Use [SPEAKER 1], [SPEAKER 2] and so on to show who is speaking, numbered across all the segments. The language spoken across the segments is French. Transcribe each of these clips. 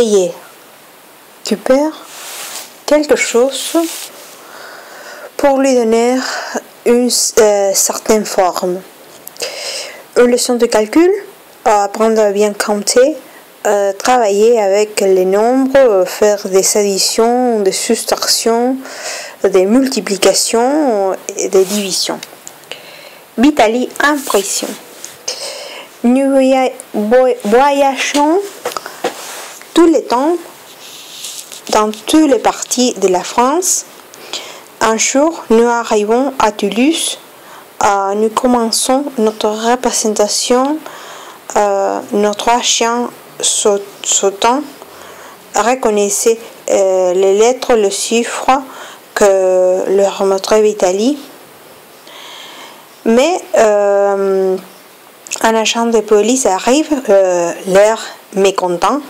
[SPEAKER 1] essayer. Tu perds quelque chose pour lui donner une certaine forme. Une leçon de calcul, apprendre à bien compter, travailler avec les nombres, faire des additions, des soustractions, des multiplications et des divisions. Vitaly, impression. Nous voyageons tout le temps dans toutes les parties de la France. Un jour, nous arrivons à Toulouse. Nous commençons notre représentation. Nos trois chiens sautant reconnaissaient les lettres, le chiffre que leur montrait Vitaly. Mais un agent de police arrive, l'air mécontent.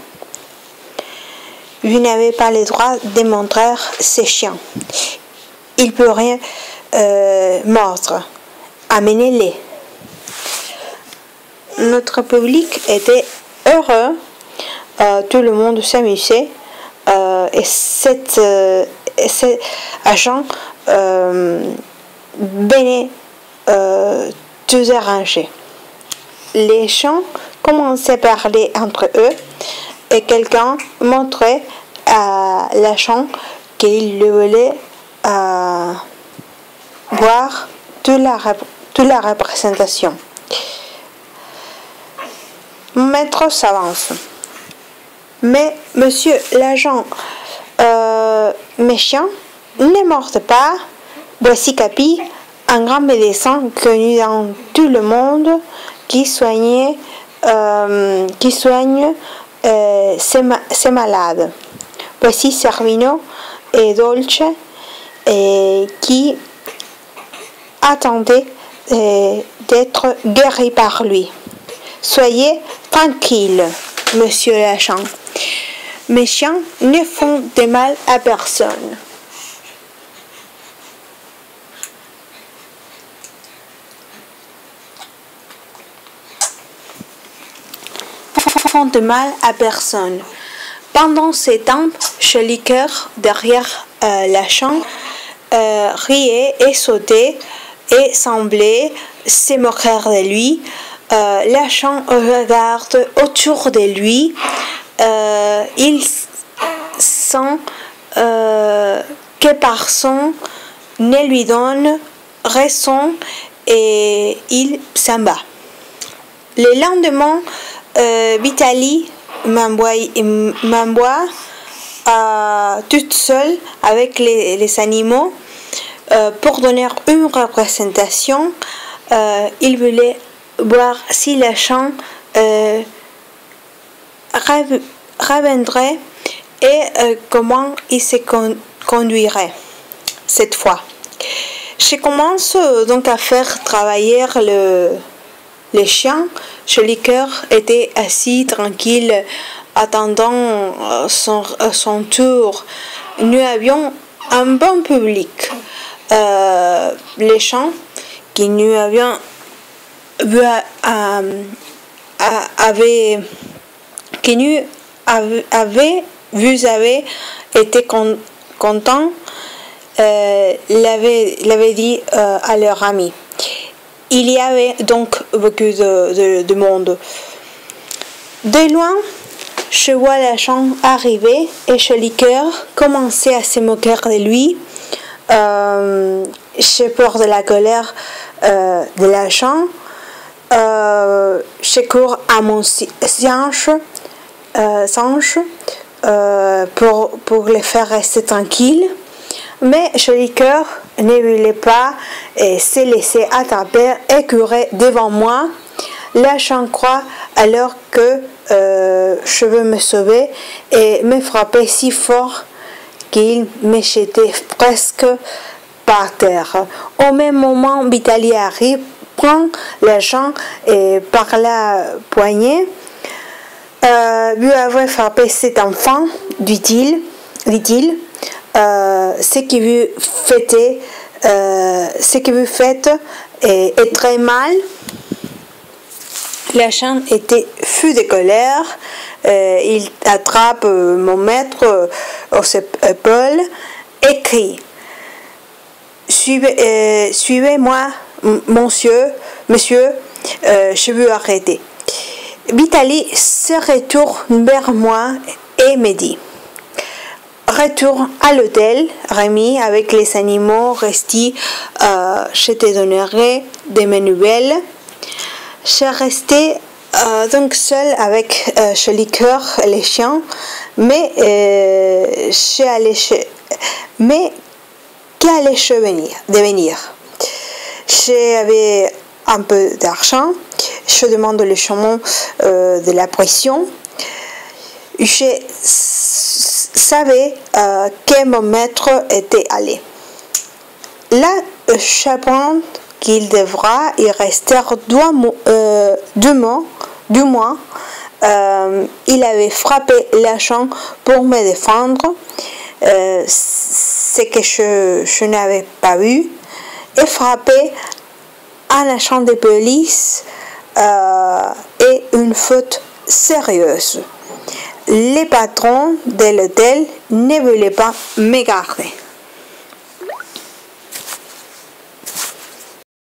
[SPEAKER 1] Vous n'avez pas le droit de montrer ces chiens. Il ne peut rien mordre. Amenez-les. Notre public était heureux. Tout le monde s'amusait. Et cet agent venait tout arranger. Les gens commençaient à parler entre eux et quelqu'un montrait à l'agent qu'il voulait voir toute la représentation. Maître s'avance. Mais monsieur l'agent méchant, ne morde pas. Voici Capi, un grand médecin connu dans tout le monde qui soigne ces malades. Voici Servino et Dolce qui attendaient d'être guéris par lui. Soyez tranquille, monsieur l'agent. Mes chiens ne font de mal à personne. Font de mal à personne. Pendant ces temps, Joli Cœur, derrière l'agent, riait et sautait et semblait se moquer de lui. L'agent regarde autour de lui. Il sent que personne ne lui donne raison et il s'en va. Le lendemain, Vitaly m'envoie toute seule avec les animaux pour donner une représentation. Il voulait voir si l'agent reviendrait et comment il se conduirait cette fois. Je commence donc à faire travailler les chiens. Joli Cœur était assis tranquille, attendant son tour. Nous avions un bon public. Les gens qui nous avions vu avaient été contents. L'avaient dit à leur ami. Il y avait donc beaucoup de monde. De loin, je vois l'agent arriver et Joli Cœur commençait à se moquer de lui. J'ai peur de la colère de l'agent. Je cours à mon singe pour les faire rester tranquilles. Mais Joli Cœur ne voulait pas se laisser attraper et courait devant moi. L'agent croit alors que je veux me sauver et me frapper si fort qu'il me jetait presque par terre. Au même moment, Vitaly arrive, prend l'agent par la poignée. Vous avez frappé cet enfant, dit-il. Ce que vous faites est très mal. La chambre était fou de colère. Il attrape mon maître aux épaules et crie: Suivez-moi, monsieur, je veux arrêter. Vitaly se retourne vers moi et me dit: Retourne à l'hôtel, Rémi, avec les animaux restés. Je te donnerai de mes nouvelles. Je restais donc seule avec Joli Cœur et les chiens, mais qu'allais-je devenir? J'avais un peu d'argent. Je demande le chemin de la prison. Je savais que mon maître était allé. Là, j'apprends qu'il devra y rester 2 mois. Il avait frappé l'agent pour me défendre, ce que je n'avais pas vu, et frappé un agent de police est une faute sérieuse. Les patrons de l'hôtel ne voulaient pas me garder.